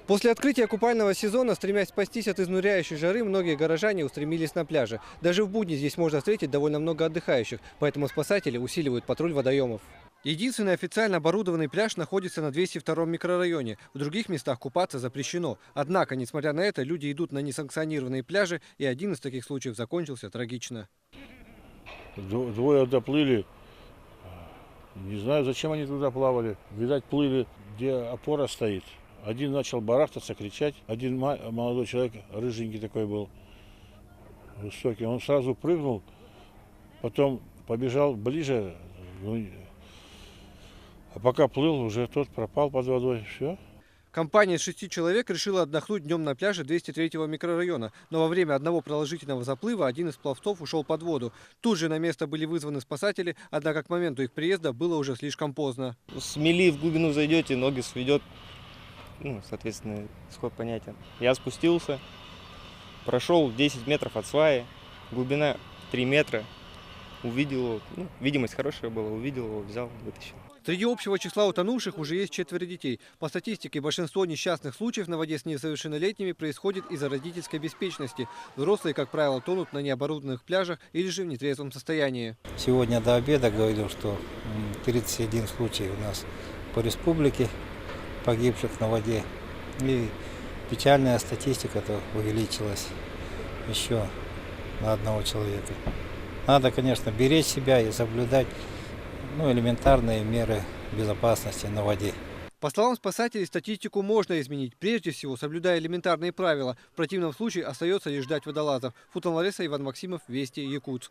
После открытия купального сезона, стремясь спастись от изнуряющей жары, многие горожане устремились на пляжи. Даже в будни здесь можно встретить довольно много отдыхающих, поэтому спасатели усиливают патруль водоемов. Единственный официально оборудованный пляж находится на 202-м микрорайоне. В других местах купаться запрещено. Однако, несмотря на это, люди идут на несанкционированные пляжи, и один из таких случаев закончился трагично. Двое доплыли. Не знаю, зачем они туда плавали. Видать, плыли, где опора стоит. Один начал барахтаться, кричать. Один молодой человек, рыженький такой был, высокий. Он сразу прыгнул, потом побежал ближе. А пока плыл, уже тот пропал под водой. Все. Компания из 6 человек решила отдохнуть днем на пляже 203-го микрорайона. Но во время одного продолжительного заплыва один из пловцов ушел под воду. Тут же на место были вызваны спасатели, однако к моменту их приезда было уже слишком поздно. С мили в глубину зайдете, ноги сведет, соответственно, исход понятен. Я спустился, прошел 10 метров от сваи, глубина 3 метра, увидел его, видимость хорошая была, увидел его, взял, вытащил. Среди общего числа утонувших уже есть 4 детей. По статистике, большинство несчастных случаев на воде с несовершеннолетними происходит из-за родительской беспечности. Взрослые, как правило, тонут на необорудованных пляжах или же в нетрезвом состоянии. Сегодня до обеда говорил, что 31 случай у нас по республике погибших на воде. И печальная статистика-то увеличилась еще на одного человека. Надо, конечно, беречь себя и соблюдать элементарные меры безопасности на воде. По словам спасателей, статистику можно изменить, прежде всего соблюдая элементарные правила. В противном случае остается лишь ждать водолазов. Футон Лариса, Иван Максимов, Вести, Якутск.